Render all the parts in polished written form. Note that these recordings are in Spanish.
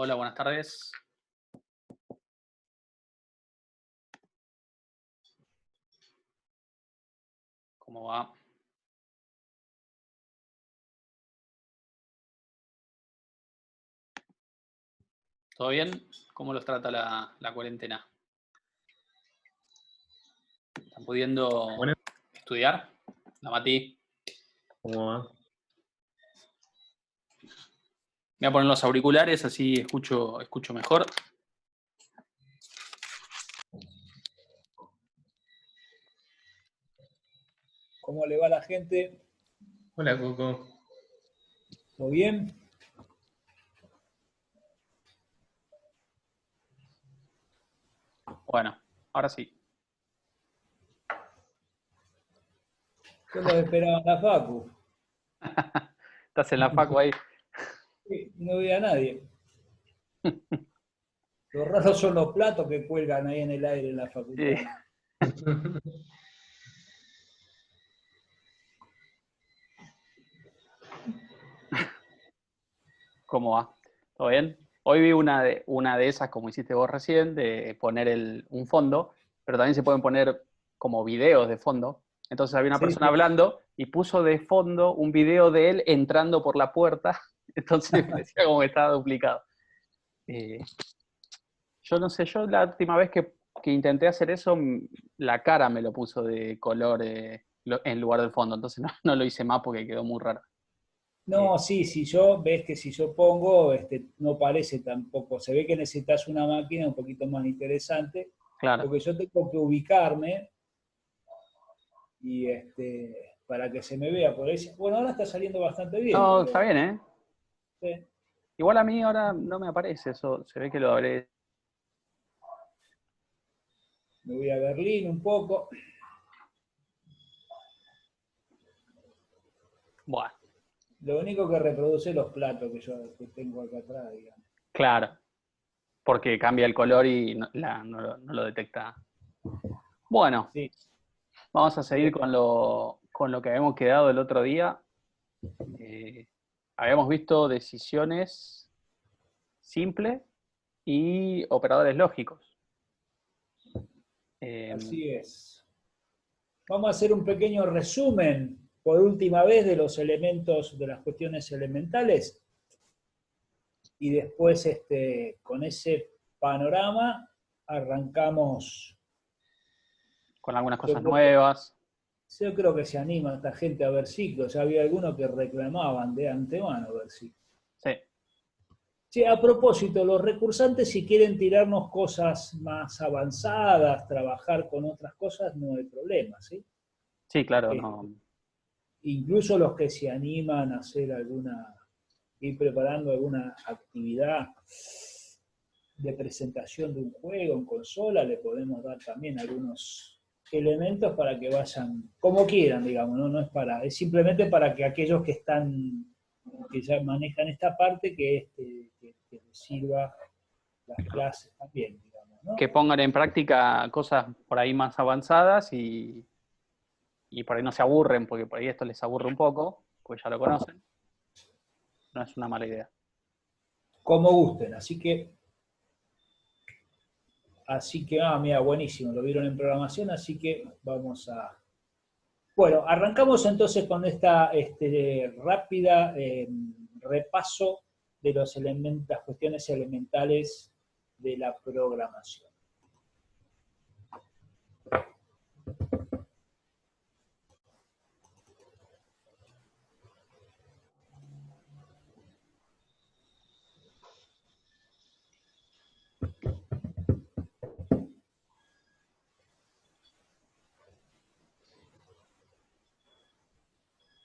Hola, buenas tardes. ¿Cómo va? ¿Todo bien? ¿Cómo los trata la cuarentena? ¿Están pudiendo Bueno, estudiar? La Mati. ¿cómo va? Voy a poner los auriculares, así escucho mejor. ¿Cómo le va a la gente? Hola, Coco. ¿Todo bien? Bueno, ahora sí. Yo los esperaba en la facu. ¿Estás en la facu ahí? Sí, no veía a nadie. Lo raro son los platos que cuelgan ahí en el aire en la facultad. Sí. ¿Cómo va? ¿Todo bien? Hoy vi una de esas, como hiciste vos recién, de poner un fondo, pero también se pueden poner como videos de fondo. Entonces había una Sí, persona sí. hablando y puso de fondo un video de él entrando por la puerta. Entonces parecía como que estaba duplicado. Eh, yo no sé, yo la última vez que intenté hacer eso, la cara me lo puso de color en lugar del fondo. Entonces no lo hice más porque quedó muy raro. No, sí, ves que si yo pongo, no parece tampoco. Se ve que necesitas una máquina un poquito más interesante, Claro. porque yo tengo que ubicarme y para que se me vea por ahí. Bueno, ahora está saliendo bastante bien, No, está pero bien, ¿eh? sí, Igual a mí ahora no me aparece eso. Se ve que lo habré. me voy a Berlín un poco. Bueno, Lo único que reproduce los platos que tengo acá atrás, digamos. claro. Porque cambia el color y no lo detecta. Bueno, Sí, vamos a seguir bien. con lo que habíamos quedado el otro día. Habíamos visto decisiones simples y operadores lógicos. Así es. Vamos a hacer un pequeño resumen por última vez de los elementos, de las cuestiones elementales, y después con ese panorama arrancamos. Con algunas Yo cosas creo que, nuevas. yo creo que se anima esta gente a ver ciclos. Ya había algunos que reclamaban de antemano ver ciclos. Sí, Sí, a propósito, los recursantes, si quieren tirarnos cosas más avanzadas, trabajar con otras cosas, no hay problema, ¿sí? sí, claro, Eh, no. Incluso los que se animan a hacer ir preparando alguna actividad de presentación de un juego en consola, le podemos dar también algunos elementos para que vayan como quieran, digamos, ¿no? Es simplemente para que aquellos que ya manejan esta parte, que les sirva las clases también, digamos, ¿no? Que pongan en práctica cosas por ahí más avanzadas y por ahí no se aburren, porque por ahí esto les aburre un poco, pues ya lo conocen. No es una mala idea. Como gusten, mira, buenísimo, lo vieron en programación, así que Bueno, arrancamos entonces con esta rápida repaso de las cuestiones elementales de la programación.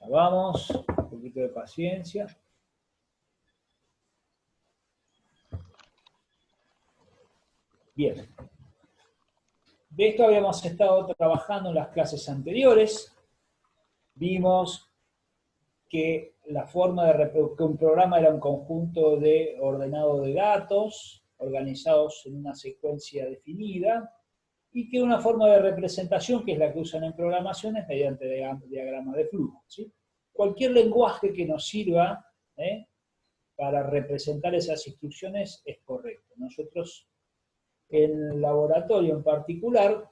Vamos, un poquito de paciencia. Bien. De esto habíamos estado trabajando en las clases anteriores. Vimos que la forma que un programa era un conjunto de ordenado de datos organizados en una secuencia definida y que una forma de representación, que es la que usan en programación, es mediante diagrama de flujo, ¿sí? Cualquier lenguaje que nos sirva, para representar esas instrucciones es correcto. Nosotros en el laboratorio en particular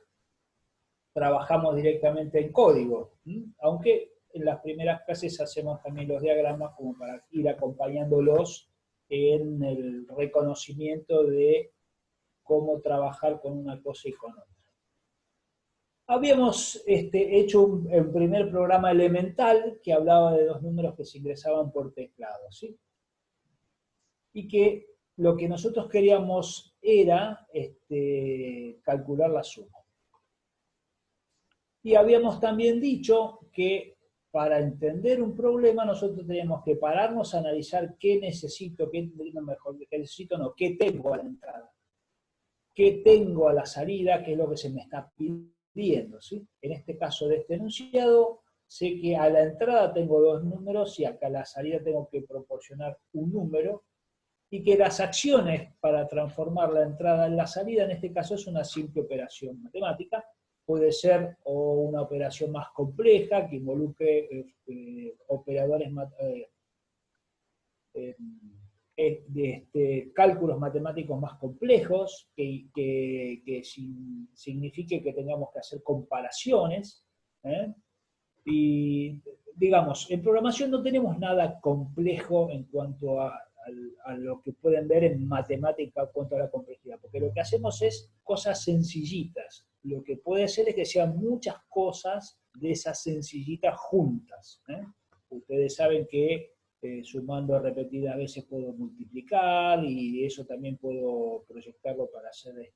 trabajamos directamente en código, aunque en las primeras clases hacemos también los diagramas como para ir acompañándolos en el reconocimiento de cómo trabajar con una cosa y con otra. Habíamos hecho un primer programa elemental que hablaba de los números que se ingresaban por teclado, ¿sí? Y que lo que nosotros queríamos era calcular la suma. Y habíamos también dicho que para entender un problema nosotros teníamos que pararnos a analizar qué necesito, qué tengo a la entrada, qué tengo a la salida, qué es lo que se me está pidiendo, ¿sí? En este caso de este enunciado, sé que a la entrada tengo dos números y acá a la salida tengo que proporcionar un número, y que las acciones para transformar la entrada en la salida, en este caso es una simple operación matemática, puede ser o una operación más compleja que involucre operadores cálculos matemáticos más complejos, que signifique que tengamos que hacer comparaciones, y digamos, en programación no tenemos nada complejo en cuanto a lo que pueden ver en matemática en cuanto a la complejidad, porque lo que hacemos es cosas sencillitas. Lo que puede ser es que sean muchas cosas de esas sencillitas juntas. Ustedes saben que sumando repetidas veces puedo multiplicar, y eso también puedo proyectarlo para hacer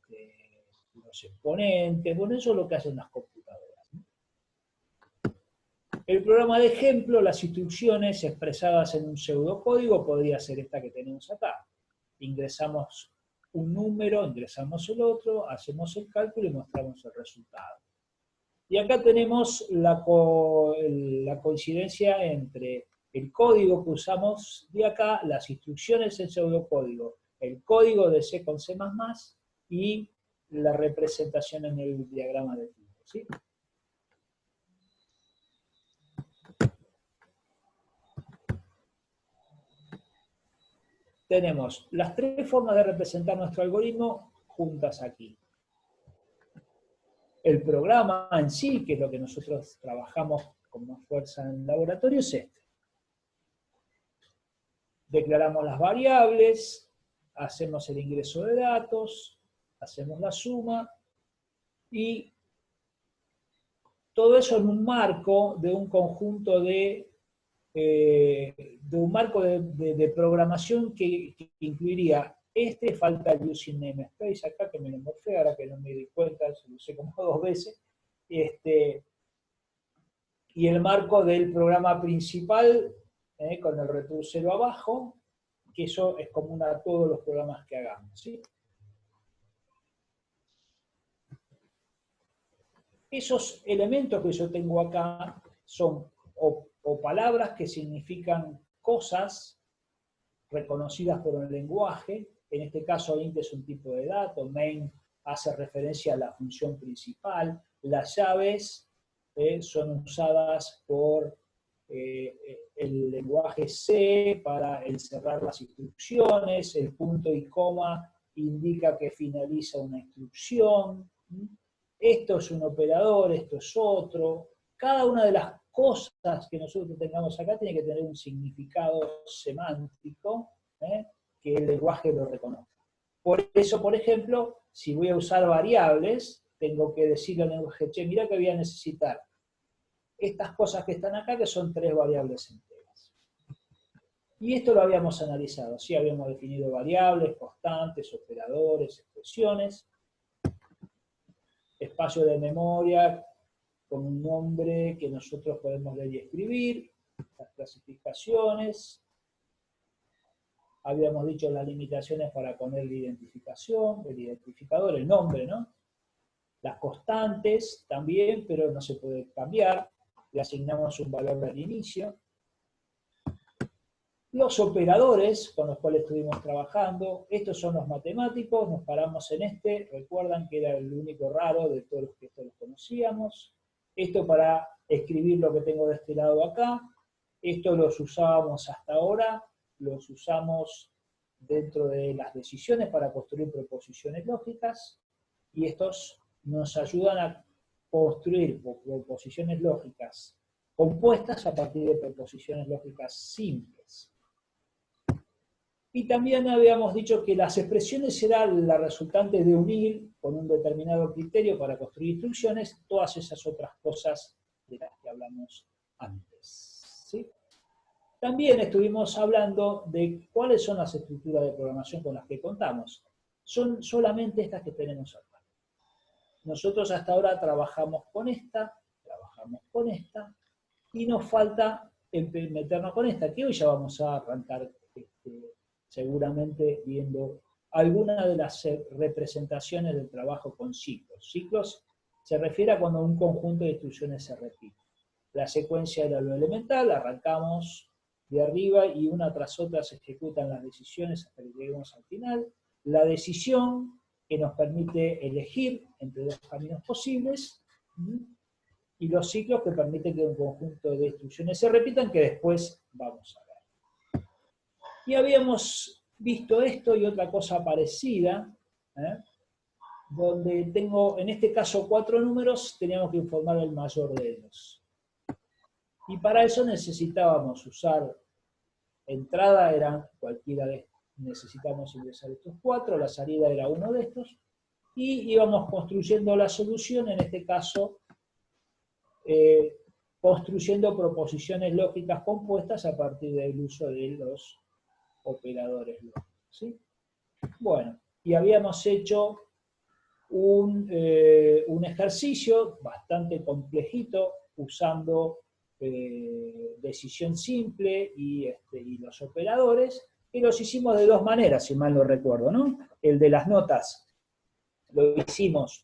los exponentes. Bueno, eso es lo que hacen las computadoras. El programa de ejemplo, las instrucciones expresadas en un pseudocódigo, podría ser esta que tenemos acá. Ingresamos un número, ingresamos el otro, hacemos el cálculo y mostramos el resultado. Y acá tenemos la coincidencia entre el código que usamos de acá, las instrucciones en pseudocódigo, el código de C con C++, y la representación en el diagrama de tipo, ¿sí? Tenemos las tres formas de representar nuestro algoritmo juntas aquí. El programa en sí, que es lo que nosotros trabajamos con más fuerza en el laboratorio, es este. Declaramos las variables, hacemos el ingreso de datos, hacemos la suma, y todo eso en un marco de un conjunto de programación que incluiría falta el using namespace acá, que me lo morfé, ahora que no me di cuenta, se lo usé como 2 veces, y el marco del programa principal, con el return 0 abajo, que eso es común a todos los programas que hagamos, ¿sí? Esos elementos que yo tengo acá son o palabras que significan cosas reconocidas por el lenguaje. En este caso int es un tipo de dato, main hace referencia a la función principal, las llaves son usadas por el lenguaje C para encerrar las instrucciones, el punto y coma indica que finaliza una instrucción, esto es un operador, esto es otro. Cada una de las cosas que nosotros tengamos acá tiene que tener un significado semántico, que el lenguaje lo reconozca. Por eso, por ejemplo, si voy a usar variables, tengo que decirle al lenguaje, che, mira que voy a necesitar estas cosas que están acá, que son 3 variables enteras. Y esto lo habíamos analizado, ¿sí? Habíamos definido variables, constantes, operadores, expresiones, espacio de memoria con un nombre que nosotros podemos leer y escribir, las clasificaciones, habíamos dicho las limitaciones para poner la identificación, el identificador, el nombre, ¿no? Las constantes también, pero no se puede cambiar, le asignamos un valor al inicio. Los operadores con los cuales estuvimos trabajando, estos son los matemáticos, nos paramos en este, recuerdan que era el único raro de todos los que esto los conocíamos. Esto para escribir lo que tengo de este lado acá, esto los usábamos hasta ahora los usamos dentro de las decisiones para construir proposiciones lógicas, y estos nos ayudan a construir proposiciones lógicas compuestas a partir de proposiciones lógicas simples. Y también habíamos dicho que las expresiones serán la resultante de unir con un determinado criterio para construir instrucciones todas esas otras cosas de las que hablamos antes, ¿sí? También estuvimos hablando de cuáles son las estructuras de programación con las que contamos. Son solamente estas que tenemos acá. Nosotros hasta ahora trabajamos con esta, y nos falta meternos con esta, que hoy ya vamos a arrancar seguramente viendo algunas de las representaciones del trabajo con ciclos. Ciclos se refiere a cuando un conjunto de instrucciones se repite. La secuencia era lo elemental, arrancamos de arriba y una tras otra se ejecutan las decisiones hasta que lleguemos al final. La decisión que nos permite elegir entre dos caminos posibles, y los ciclos que permiten que un conjunto de instrucciones se repitan, que después vamos a ver. Y habíamos visto esto y otra cosa parecida, donde tengo, en este caso, 4 números, teníamos que informar el mayor de ellos. Y para eso necesitábamos usar, entrada era cualquiera de, necesitamos ingresar estos 4, la salida era uno de estos, y íbamos construyendo la solución, en este caso, construyendo proposiciones lógicas compuestas a partir del uso de los operadores lógicos, ¿sí? Bueno, y habíamos hecho un ejercicio bastante complejito, usando decisión simple y los operadores, y los hicimos de 2 maneras, si mal no recuerdo, ¿no? El de las notas lo hicimos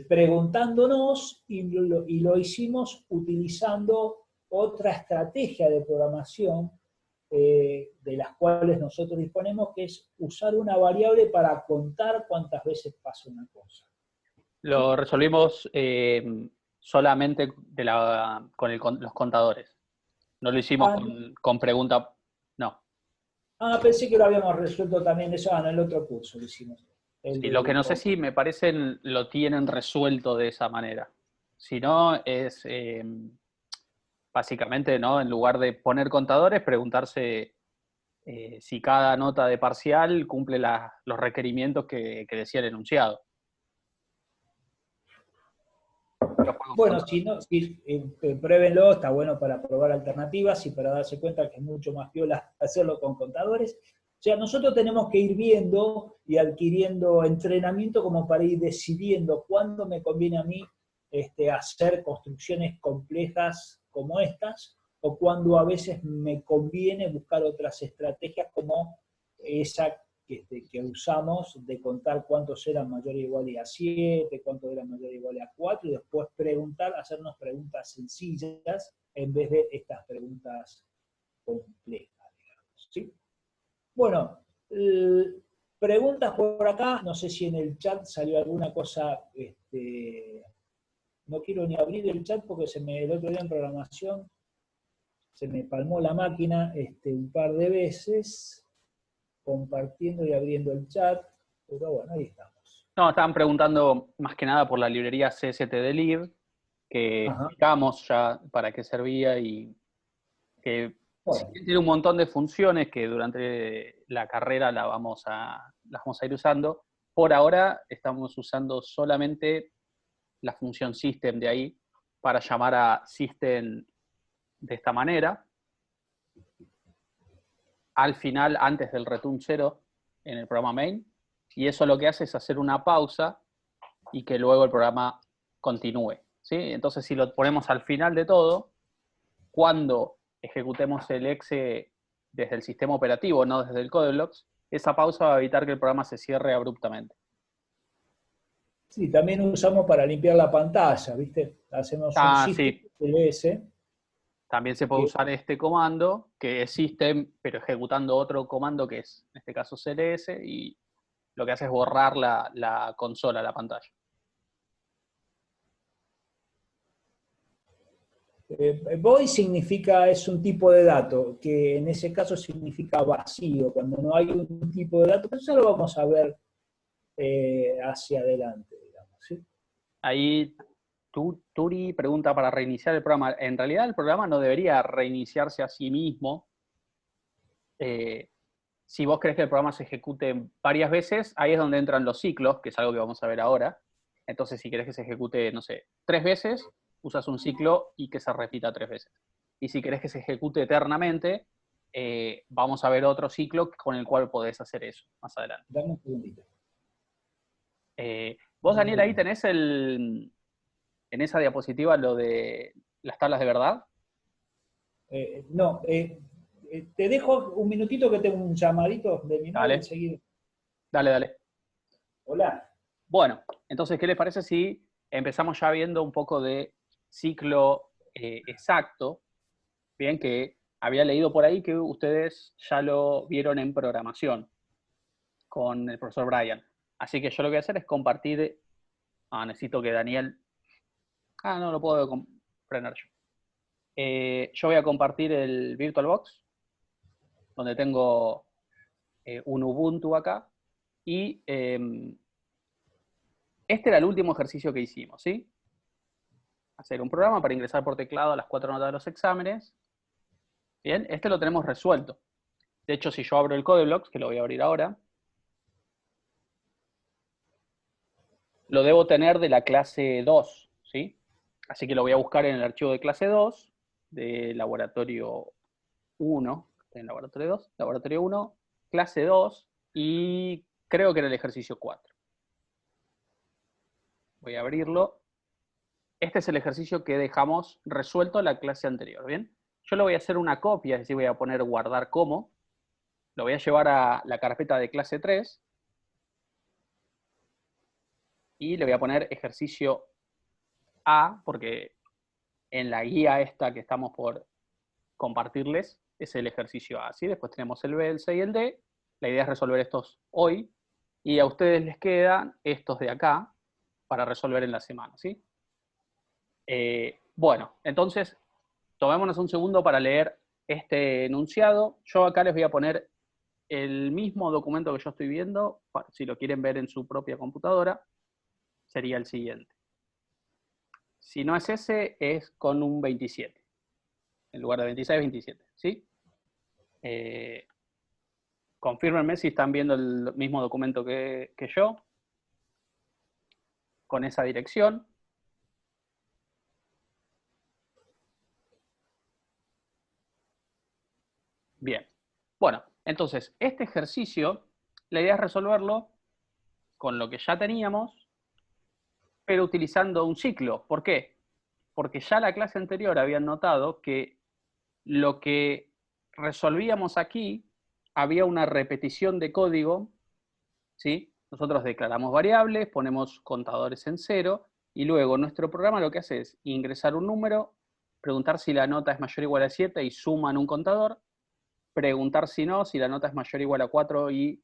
preguntándonos, y lo hicimos utilizando otra estrategia de programación de las cuales nosotros disponemos, que es usar una variable para contar cuántas veces pasa una cosa. Lo resolvimos solamente con los contadores. No lo hicimos con pregunta, no. Pensé que lo habíamos resuelto también eso, en el otro curso lo hicimos. Y lo que no sé si me parece lo tienen resuelto de esa manera. Si no, es básicamente, ¿no? En lugar de poner contadores, preguntarse si cada nota de parcial cumple los requerimientos que decía el enunciado. Bueno, si no, pruébenlo, está bueno para probar alternativas y para darse cuenta que es mucho más piola hacerlo con contadores. O sea, nosotros tenemos que ir viendo y adquiriendo entrenamiento como para ir decidiendo cuándo me conviene a mí hacer construcciones complejas como estas, o cuando a veces me conviene buscar otras estrategias como esa que usamos de contar cuántos eran mayor o igual a 7, cuántos eran mayor o igual a 4, y después hacernos preguntas sencillas en vez de estas preguntas complejas, digamos, ¿sí? Bueno, preguntas por acá, no sé si en el chat salió alguna cosa, no quiero ni abrir el chat porque el otro día en programación se me palmó la máquina un par de veces, compartiendo y abriendo el chat, pero bueno, ahí estamos. No, estaban preguntando más que nada por la librería CSTDlib, que explicamos ya para qué servía y que tiene un montón de funciones que durante la carrera las vamos a ir usando. Por ahora estamos usando solamente la función system de ahí para llamar a system de esta manera. Al final, antes del return 0 en el programa main, y eso lo que hace es hacer una pausa y que luego el programa continúe, ¿sí? Entonces, si lo ponemos al final de todo, cuando ejecutemos el exe desde el sistema operativo, no desde el CodeBlocks, esa pausa va a evitar que el programa se cierre abruptamente. Sí, también usamos para limpiar la pantalla, ¿viste? Hacemos un system CLS. También se puede usar este comando, que es system, pero ejecutando otro comando que es, en este caso, CLS, y lo que hace es borrar la consola, la pantalla. Void significa, es un tipo de dato, que en ese caso significa vacío, cuando no hay un tipo de dato, pero eso lo vamos a ver hacia adelante, digamos, ¿sí? Ahí Turi pregunta para reiniciar el programa. En realidad el programa no debería reiniciarse a sí mismo. Si vos querés que el programa se ejecute varias veces, ahí es donde entran los ciclos, que es algo que vamos a ver ahora. Entonces, si querés que se ejecute, no sé, 3 veces, usas un ciclo y que se repita 3 veces. Y si querés que se ejecute eternamente, vamos a ver otro ciclo con el cual podés hacer eso más adelante. Dame un segundito. Vos, Daniel, ahí tenés en esa diapositiva lo de las tablas de verdad. No, te dejo un minutito que tengo un llamadito de mi madre Dale. enseguida. Dale. Hola. Bueno, entonces, ¿qué les parece si empezamos ya viendo un poco de ciclo exacto? Bien, que había leído por ahí que ustedes ya lo vieron en programación con el profesor Brian. Así que yo lo que voy a hacer es compartir. Necesito que Daniel. No lo puedo frenar yo. Yo voy a compartir el VirtualBox, donde tengo un Ubuntu acá. Y este era el último ejercicio que hicimos, ¿sí? Hacer un programa para ingresar por teclado a las 4 notas de los exámenes. Bien, este lo tenemos resuelto. De hecho, si yo abro el Codeblocks, que lo voy a abrir ahora, lo debo tener de la clase 2, ¿sí? Así que lo voy a buscar en el archivo de clase 2, de laboratorio 1, en laboratorio 2, laboratorio 1, clase 2, y creo que era el ejercicio 4. Voy a abrirlo. Este es el ejercicio que dejamos resuelto en la clase anterior, ¿bien? Yo le voy a hacer una copia, es decir, voy a poner guardar como. Lo voy a llevar a la carpeta de clase 3 y le voy a poner ejercicio A, porque en la guía esta que estamos por compartirles es el ejercicio A, ¿sí? Después tenemos el B, el C y el D. La idea es resolver estos hoy y a ustedes les quedan estos de acá para resolver en la semana, ¿sí? Bueno, entonces tomémonos un segundo para leer este enunciado. Yo acá les voy a poner el mismo documento que yo estoy viendo, si lo quieren ver en su propia computadora, sería el siguiente. Si no es ese, es con un 27. En lugar de 26, 27, ¿sí? Confírmenme si están viendo el mismo documento que yo, con esa dirección. Bien. Bueno, entonces, este ejercicio, la idea es resolverlo con lo que ya teníamos, pero utilizando un ciclo. ¿Por qué? Porque ya la clase anterior habían notado que lo que resolvíamos aquí había una repetición de código, ¿sí? Nosotros declaramos variables, ponemos contadores en 0, y luego nuestro programa lo que hace es ingresar un número, preguntar si la nota es mayor o igual a 7 y suman un contador, preguntar si no, si la nota es mayor o igual a 4 y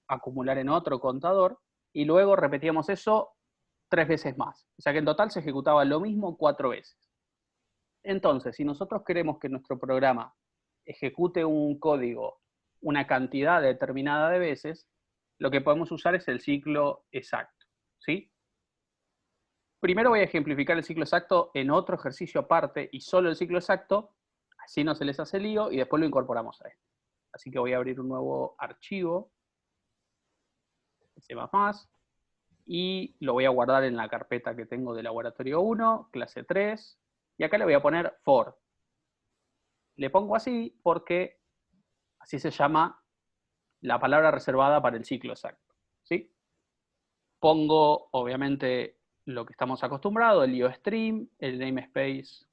acumular en otro contador, y luego repetíamos eso 3 veces más. O sea que en total se ejecutaba lo mismo 4 veces. Entonces, si nosotros queremos que nuestro programa ejecute un código una cantidad determinada de veces, lo que podemos usar es el ciclo exacto, ¿sí? Primero voy a ejemplificar el ciclo exacto en otro ejercicio aparte y solo el ciclo exacto, así no se les hace lío, y después lo incorporamos a este. Así que voy a abrir un nuevo archivo, C++, y lo voy a guardar en la carpeta que tengo de laboratorio 1, clase 3, y acá le voy a poner for. Le pongo así porque así se llama la palabra reservada para el ciclo exacto, ¿sí? Pongo, obviamente, lo que estamos acostumbrados, el IOStream, el namespace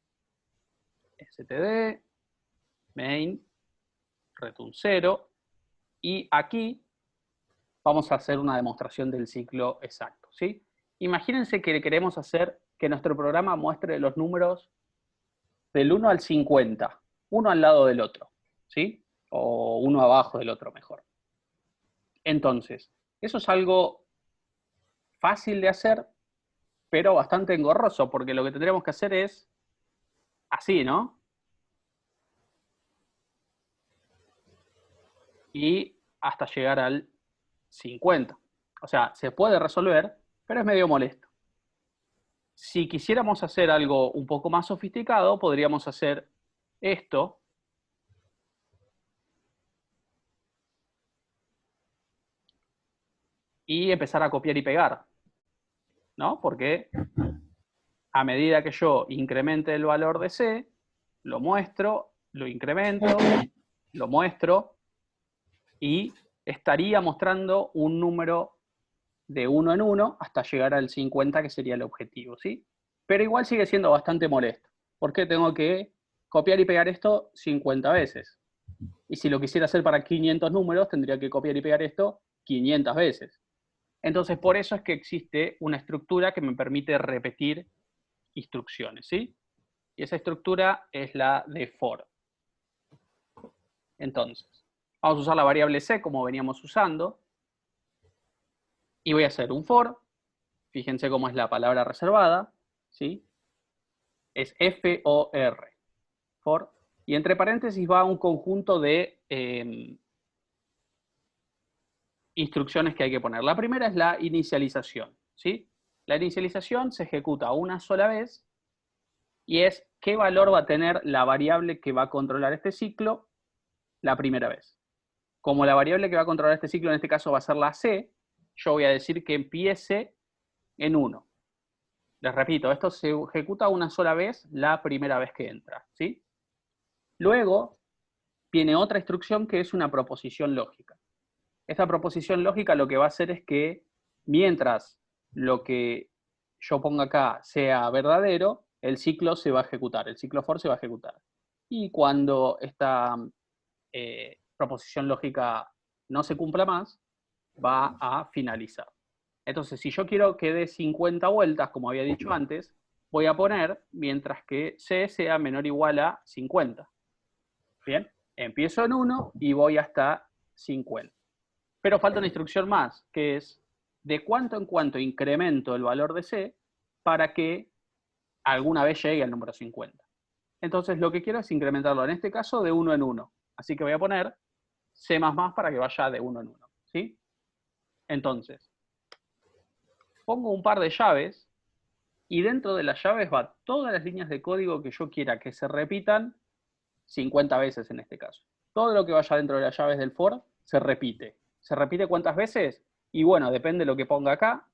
std, main, return 0, y aquí vamos a hacer una demostración del ciclo exacto, ¿sí? Imagínense que queremos hacer que nuestro programa muestre los números del 1 al 50, uno al lado del otro, ¿sí? O uno abajo del otro, mejor. Entonces, eso es algo fácil de hacer, pero bastante engorroso, porque lo que tendríamos que hacer es así, ¿no? Y hasta llegar al 50. O sea, se puede resolver, pero es medio molesto. Si quisiéramos hacer algo un poco más sofisticado, podríamos hacer esto. Y empezar a copiar y pegar, ¿no? Porque a medida que yo incremente el valor de C, lo muestro, lo incremento, lo muestro, y estaría mostrando un número de 1 en 1 hasta llegar al 50, que sería el objetivo, ¿sí? Pero igual sigue siendo bastante molesto, porque tengo que copiar y pegar esto 50 veces. Y si lo quisiera hacer para 500 números, tendría que copiar y pegar esto 500 veces. Entonces, por eso es que existe una estructura que me permite repetir instrucciones, ¿sí? Y esa estructura es la de for. Entonces, vamos a usar la variable C como veníamos usando. Y voy a hacer un for. Fíjense cómo es la palabra reservada, ¿sí? Es F-O-R. For. Y entre paréntesis va un conjunto de instrucciones que hay que poner. La primera es la inicialización, ¿sí? La inicialización se ejecuta una sola vez y es qué valor va a tener la variable que va a controlar este ciclo la primera vez. Como la variable que va a controlar este ciclo en este caso va a ser la C, yo voy a decir que empiece en 1. Les repito, esto se ejecuta una sola vez la primera vez que entra, ¿sí? Luego viene otra instrucción que es una proposición lógica. Esta proposición lógica lo que va a hacer es que mientras lo que yo ponga acá sea verdadero, el ciclo se va a ejecutar, el ciclo for se va a ejecutar. Y cuando esta proposición lógica no se cumpla más, va a finalizar. Entonces, si yo quiero que dé 50 vueltas, como había dicho antes, voy a poner mientras que C sea menor o igual a 50. Bien, empiezo en 1 y voy hasta 50. Pero falta una instrucción más, que es de cuánto en cuánto incremento el valor de C para que alguna vez llegue al número 50. Entonces lo que quiero es incrementarlo, en este caso, de 1 en 1. Así que voy a poner C++ para que vaya de 1 en 1. ¿Sí? Entonces, pongo un par de llaves y dentro de las llaves va todas las líneas de código que yo quiera que se repitan 50 veces en este caso. Todo lo que vaya dentro de las llaves del for se repite. ¿Se repite cuántas veces? Y bueno, depende de lo que ponga acá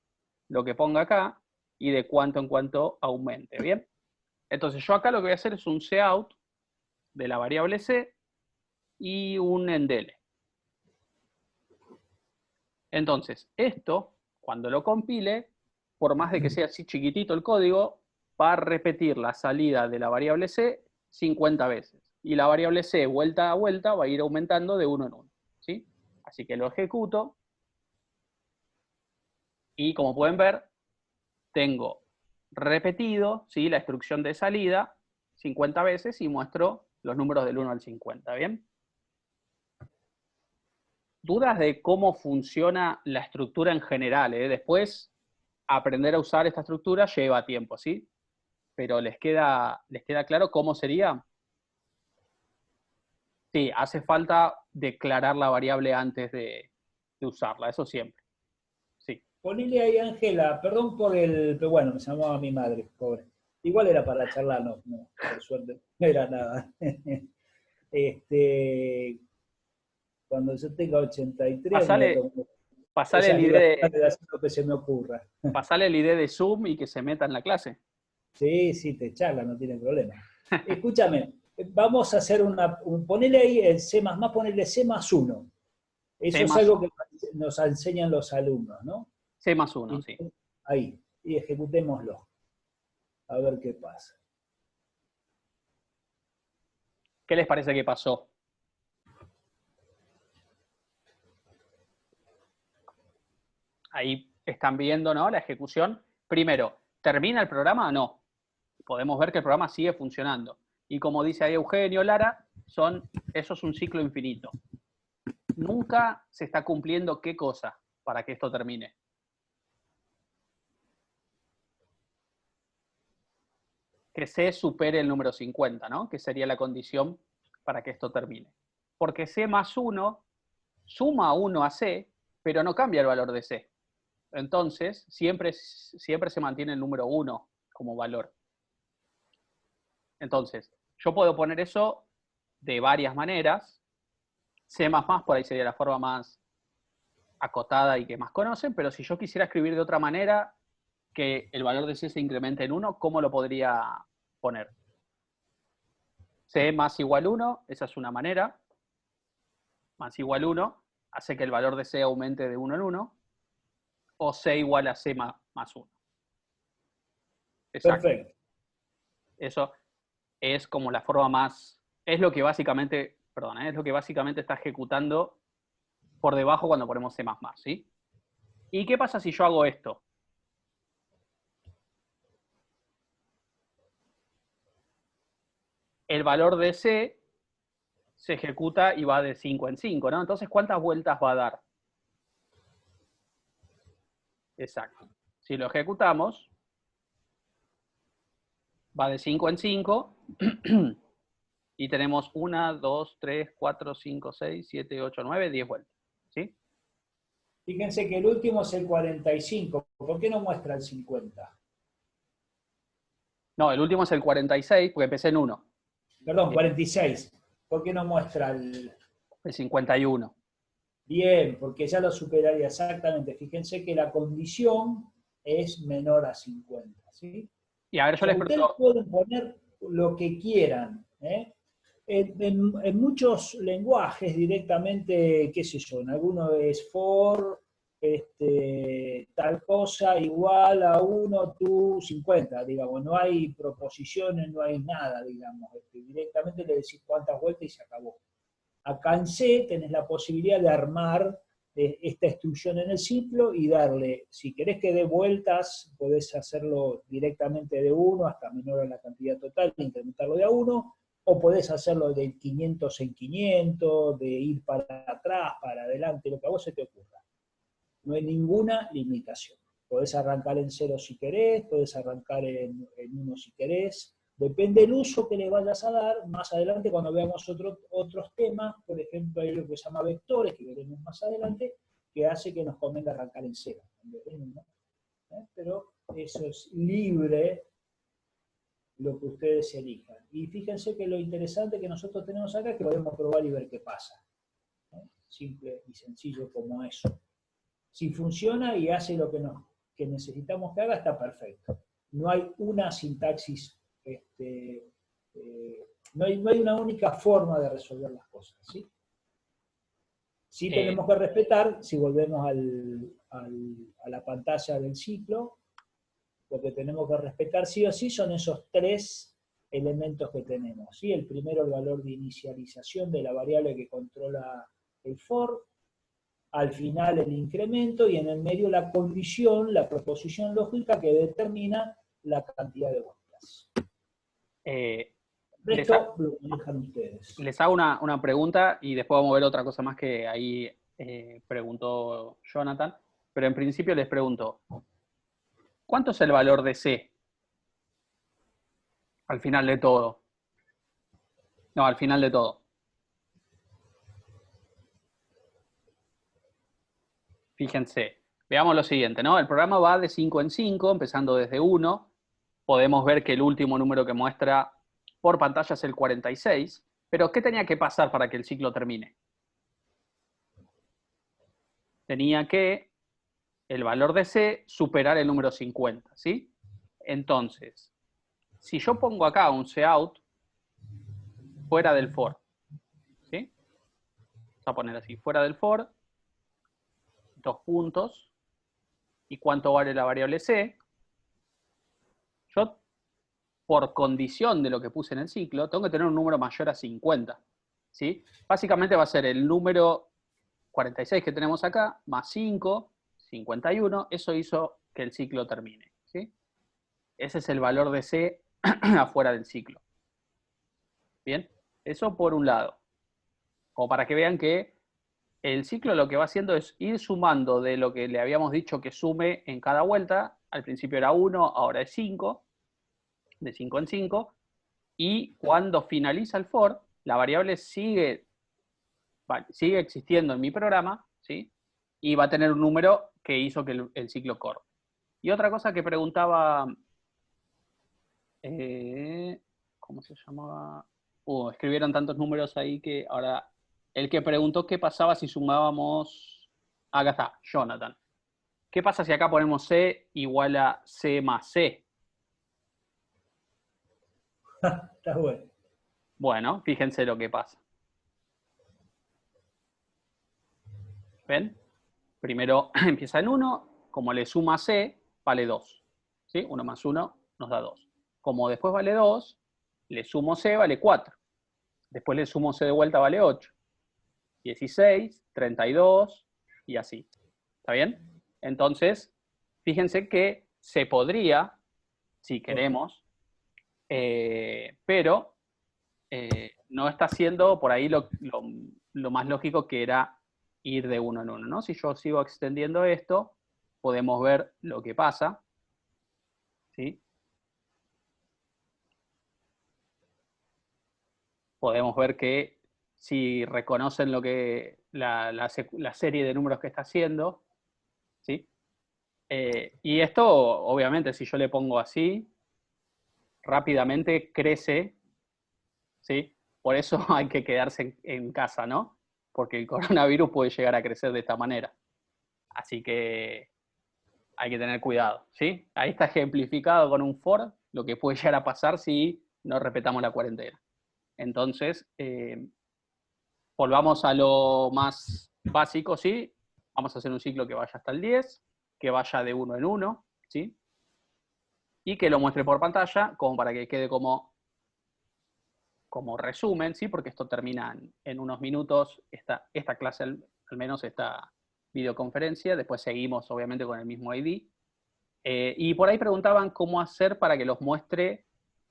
y de cuánto en cuánto aumente, ¿bien? Entonces yo acá lo que voy a hacer es un cout de la variable C y un endl. Entonces, esto, cuando lo compile, por más de que sea así chiquitito el código, va a repetir la salida de la variable C 50 veces. Y la variable C, vuelta a vuelta, va a ir aumentando de 1 en 1. ¿Sí? Así que lo ejecuto. Y como pueden ver, tengo repetido, ¿sí?, la instrucción de salida 50 veces y muestro los números del 1 al 50. ¿Bien? Dudas de cómo funciona la estructura en general, ¿eh? Después, aprender a usar esta estructura lleva tiempo, ¿sí? Pero ¿les queda claro cómo sería? Sí, hace falta declarar la variable antes de usarla, eso siempre. Sí. Ponele ahí, Ángela, perdón por el, pero bueno, me llamaba mi madre, pobre. Igual era para charlar, no, por suerte, no era nada. Cuando yo tenga 83, Pasale el ID de hacer lo que se me ocurra. Pasale el ID de Zoom y que se meta en la clase. Sí, te charla, no tiene problema. Escúchame, vamos a hacer ponele ahí el C++, ponele C+1. Eso es algo que nos enseñan los alumnos, ¿no? C+1, sí. Ahí, y ejecutémoslo. A ver qué pasa. ¿Qué les parece que pasó? Ahí están viendo, ¿no?, la ejecución. Primero, ¿termina el programa o no? Podemos ver que el programa sigue funcionando. Y como dice ahí Eugenio Lara, eso es un ciclo infinito. Nunca se está cumpliendo qué cosa para que esto termine. que C supere el número 50, ¿no? Que sería la condición para que esto termine. Porque C más 1 suma 1 a C, pero no cambia el valor de C. Entonces, siempre se mantiene el número 1 como valor. Entonces, yo puedo poner eso de varias maneras. C++ por ahí sería la forma más acotada y que más conocen, pero si yo quisiera escribir de otra manera, que el valor de C se incremente en 1, ¿cómo lo podría poner? C más igual 1, esa es una manera. Más igual 1 hace que el valor de C aumente de 1 en 1. O C igual a C más 1. Exacto. Perfecto. Eso es como la forma más... Es lo que básicamente, perdón, es lo que básicamente está ejecutando por debajo cuando ponemos C++, ¿sí? ¿Y qué pasa si yo hago esto? El valor de C se ejecuta y va de 5 en 5, ¿no? Entonces, ¿cuántas vueltas va a dar? Exacto. Si lo ejecutamos, va de 5 en 5 y tenemos 1, 2, 3, 4, 5, 6, 7, 8, 9, 10 vueltas, ¿sí? Fíjense que el último es el 45. ¿Por qué no muestra el 50? No, el último es el 46 porque empecé en 1. Perdón, 46. ¿Por qué no muestra el...? El 51. Bien, porque ya lo superaría exactamente. Fíjense que la condición es menor a 50, ¿sí? Y a ver, O yo sea, les ustedes pregunto, pueden poner lo que quieran, ¿eh? En muchos lenguajes directamente, qué sé yo, en algunos es for, tal cosa igual a 1, tú, 50, digamos. No hay proposiciones, no hay nada, digamos. Directamente le decís cuántas vueltas y se acabó. Acá en C tenés la posibilidad de armar esta instrucción en el ciclo y darle, si querés que dé vueltas, podés hacerlo directamente de 1 hasta menor a la cantidad total, incrementarlo de a 1, o podés hacerlo de 500 en 500, de ir para atrás, para adelante, lo que a vos se te ocurra. No hay ninguna limitación. Podés arrancar en 0 si querés, podés arrancar en 1 si querés. Depende del uso que le vayas a dar. Más adelante, cuando veamos otros temas, por ejemplo, hay lo que se llama vectores, que veremos más adelante, que hace que nos convenga arrancar en 0. Pero eso es libre, lo que ustedes elijan. Y fíjense que lo interesante que nosotros tenemos acá es que podemos probar y ver qué pasa. Simple y sencillo como eso. Si funciona y hace lo que necesitamos que haga, está perfecto. No hay una sintaxis, no hay una única forma de resolver las cosas, ¿sí? Sí tenemos que respetar, si volvemos a la pantalla del ciclo, lo que tenemos que respetar sí o sí son esos 3 elementos que tenemos, ¿sí? El primero, el valor de inicialización de la variable que controla el for, al final el incremento y en el medio la condición, la proposición lógica que determina la cantidad de vueltas. Esto lo manejan ustedes. Les hago una pregunta y después vamos a ver otra cosa más que ahí preguntó Jonathan, pero en principio les pregunto, ¿cuánto es el valor de C al final de todo? No, al final de todo. Fíjense, veamos lo siguiente, ¿no? El programa va de 5 en 5, empezando desde 1. Podemos ver que el último número que muestra por pantalla es el 46. Pero, ¿qué tenía que pasar para que el ciclo termine? Tenía que el valor de C superar el número 50, ¿sí? Entonces, si yo pongo acá un cout fuera del for, ¿sí? Vamos a poner así, fuera del for, 2 puntos, ¿y cuánto vale la variable C? Yo, por condición de lo que puse en el ciclo, tengo que tener un número mayor a 50, ¿sí? Básicamente va a ser el número 46 que tenemos acá, más 5, 51, eso hizo que el ciclo termine, ¿sí? Ese es el valor de C afuera del ciclo. Bien, eso por un lado. Como para que vean que el ciclo lo que va haciendo es ir sumando de lo que le habíamos dicho que sume en cada vuelta. Al principio era 1, ahora es 5. de 5 en 5, y cuando finaliza el for, la variable sigue existiendo en mi programa, ¿sí? Y va a tener un número que hizo que el ciclo corra. Y otra cosa que preguntaba, ¿cómo se llamaba? Escribieron tantos números ahí que ahora, el que preguntó qué pasaba si sumábamos, acá está, Jonathan. ¿Qué pasa si acá ponemos C igual a C más C? Está bueno. Bueno, fíjense lo que pasa. ¿Ven? Primero empieza en 1, como le suma C, vale 2. ¿Sí? 1 más 1 nos da 2. Como después vale 2, le sumo C, vale 4. Después le sumo C de vuelta, vale 8. 16, 32 y así. ¿Está bien? Entonces, fíjense que se podría, si queremos, pero no está haciendo por ahí lo más lógico, que era ir de uno en uno, ¿no? Si yo sigo extendiendo esto, podemos ver lo que pasa, ¿sí? Podemos ver que si reconocen lo que la serie de números que está haciendo, ¿sí? Y esto, obviamente, si yo le pongo así, rápidamente crece, ¿sí? Por eso hay que quedarse en casa, ¿no? Porque el coronavirus puede llegar a crecer de esta manera. Así que hay que tener cuidado, ¿sí? Ahí está ejemplificado con un for lo que puede llegar a pasar si no respetamos la cuarentena. Entonces, volvamos a lo más básico, ¿sí? Vamos a hacer un ciclo que vaya hasta el 10, que vaya de 1 en 1, ¿sí? Y que lo muestre por pantalla, como para que quede como resumen, ¿sí? Porque esto termina en unos minutos, esta clase, al menos esta videoconferencia. Después seguimos, obviamente, con el mismo ID. Y por ahí preguntaban cómo hacer para que los muestre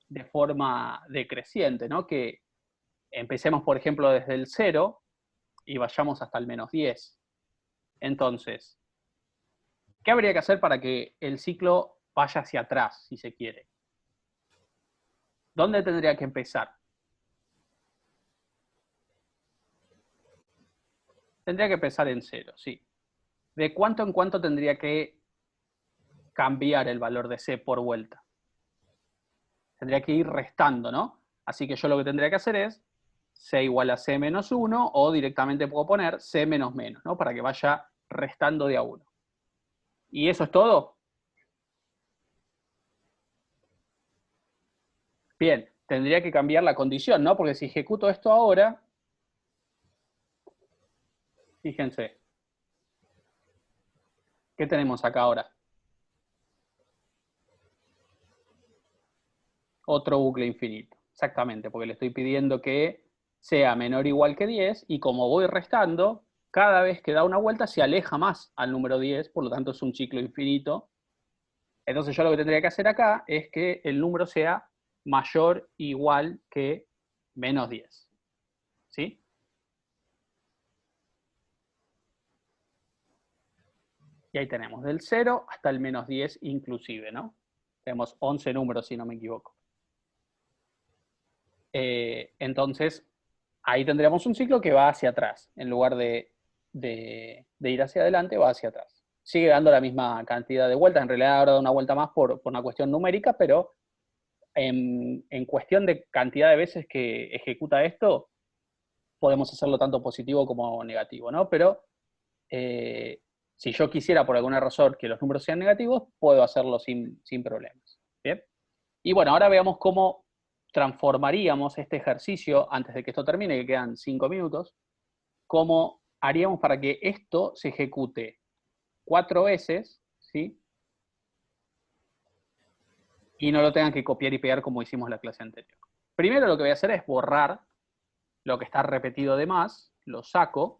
de forma decreciente, ¿no? Que empecemos, por ejemplo, desde el 0 y vayamos hasta el -10. Entonces, ¿qué habría que hacer para que el ciclo vaya hacia atrás, si se quiere? ¿Dónde tendría que empezar? Tendría que empezar en 0, sí. ¿De cuánto en cuánto tendría que cambiar el valor de C por vuelta? Tendría que ir restando, ¿no? Así que yo lo que tendría que hacer es C igual a C menos 1, o directamente puedo poner C menos menos, ¿no? Para que vaya restando de a 1. ¿Y eso es todo? Bien, tendría que cambiar la condición, ¿no? Porque si ejecuto esto ahora, fíjense, ¿qué tenemos acá ahora? Otro bucle infinito, exactamente, porque le estoy pidiendo que sea menor o igual que 10, y como voy restando, cada vez que da una vuelta se aleja más al número 10, por lo tanto es un ciclo infinito. Entonces yo lo que tendría que hacer acá es que el número sea mayor o igual que -10. ¿Sí? Y ahí tenemos del 0 hasta el -10 inclusive, ¿no? Tenemos 11 números, si no me equivoco. Entonces, ahí tendríamos un ciclo que va hacia atrás. En lugar de ir hacia adelante, va hacia atrás. Sigue dando la misma cantidad de vueltas. En realidad ahora da una vuelta más por una cuestión numérica, pero en cuestión de cantidad de veces que ejecuta esto, podemos hacerlo tanto positivo como negativo, ¿no? Pero si yo quisiera por alguna razón que los números sean negativos, puedo hacerlo sin problemas. ¿Bien? Y bueno, ahora veamos cómo transformaríamos este ejercicio antes de que esto termine, que quedan 5 minutos. ¿Cómo haríamos para que esto se ejecute 4 veces, ¿sí? Y no lo tengan que copiar y pegar como hicimos la clase anterior? Primero lo que voy a hacer es borrar lo que está repetido de más, lo saco.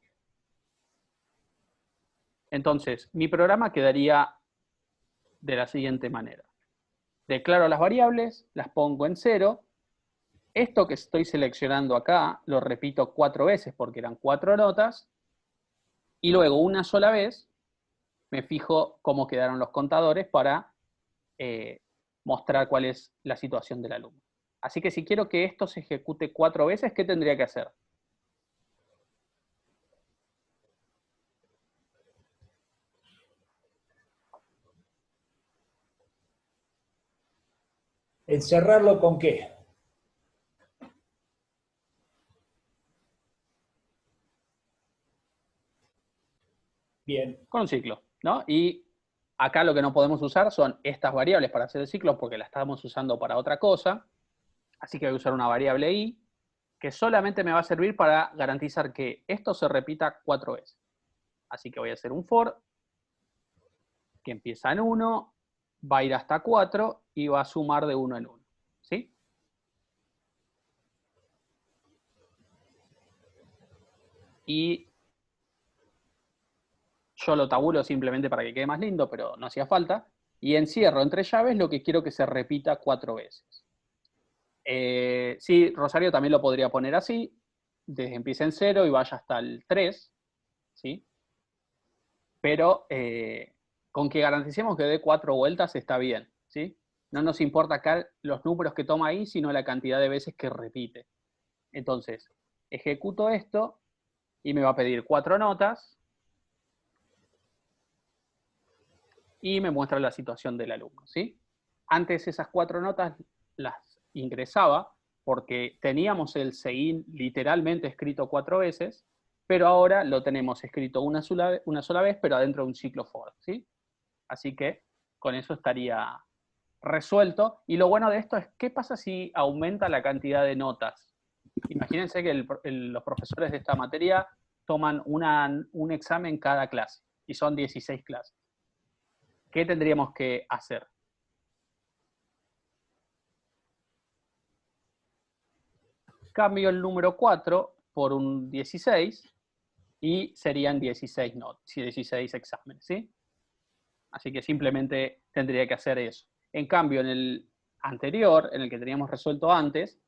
Entonces, mi programa quedaría de la siguiente manera. Declaro las variables, las pongo en 0. Esto que estoy seleccionando acá, lo repito 4 veces porque eran 4 notas. Y luego, una sola vez, me fijo cómo quedaron los contadores para mostrar cuál es la situación del alumno. Así que si quiero que esto se ejecute 4 veces, ¿qué tendría que hacer? ¿Encerrarlo con qué? Bien. Con un ciclo, ¿no? Y acá lo que no podemos usar son estas variables para hacer el ciclo porque las estamos usando para otra cosa. Así que voy a usar una variable i que solamente me va a servir para garantizar que esto se repita 4 veces. Así que voy a hacer un for que empieza en 1, va a ir hasta 4 y va a sumar de 1 en 1. ¿Sí? Y yo lo tabulo simplemente para que quede más lindo, pero no hacía falta. Y encierro entre llaves lo que quiero que se repita 4 veces. Sí, Rosario también lo podría poner así, desde empieza en 0 y vaya hasta el 3, ¿sí? Pero con que garanticemos que dé 4 vueltas está bien, ¿sí? No nos importa acá los números que toma ahí, sino la cantidad de veces que repite. Entonces, ejecuto esto y me va a pedir 4 notas y me muestra la situación del alumno, ¿sí? Antes esas 4 notas las ingresaba porque teníamos el seguir literalmente escrito 4 veces, pero ahora lo tenemos escrito una sola vez, pero adentro de un ciclo for, ¿sí? Así que con eso estaría resuelto. Y lo bueno de esto es, ¿qué pasa si aumenta la cantidad de notas? Imagínense que los profesores de esta materia toman un examen cada clase, y son 16 clases. ¿Qué tendríamos que hacer? Cambio el número 4 por un 16 y serían 16 exámenes, ¿sí? Así que simplemente tendría que hacer eso. En cambio, en el anterior, en el que teníamos resuelto antes,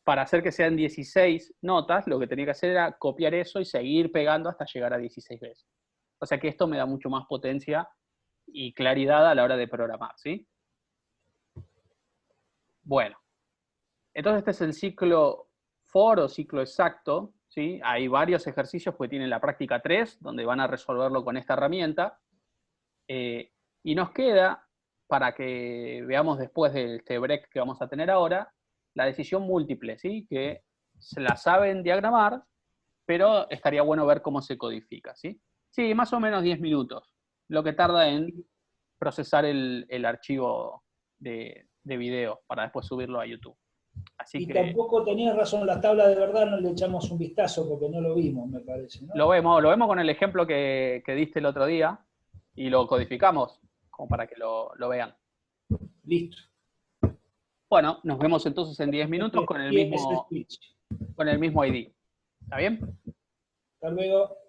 para hacer que sean 16 notas, lo que tenía que hacer era copiar eso y seguir pegando hasta llegar a 16 veces. O sea que esto me da mucho más potencia y claridad a la hora de programar, ¿sí? Bueno, entonces este es el ciclo for o ciclo exacto, ¿sí? Hay varios ejercicios que tienen la práctica 3, donde van a resolverlo con esta herramienta. Y nos queda, para que veamos después de este break que vamos a tener ahora, la decisión múltiple, ¿sí? Que se la saben diagramar, pero estaría bueno ver cómo se codifica, ¿sí? Sí, más o menos 10 minutos, lo que tarda en procesar el archivo de video para después subirlo a YouTube. Así Y que tampoco tenías razón, la tabla de verdad no le echamos un vistazo porque no lo vimos, me parece, ¿no? lo vemos con el ejemplo que diste el otro día y lo codificamos como para que lo vean. Listo. Bueno, nos vemos entonces en 10 minutos con el mismo ID. ¿Está bien? Hasta luego.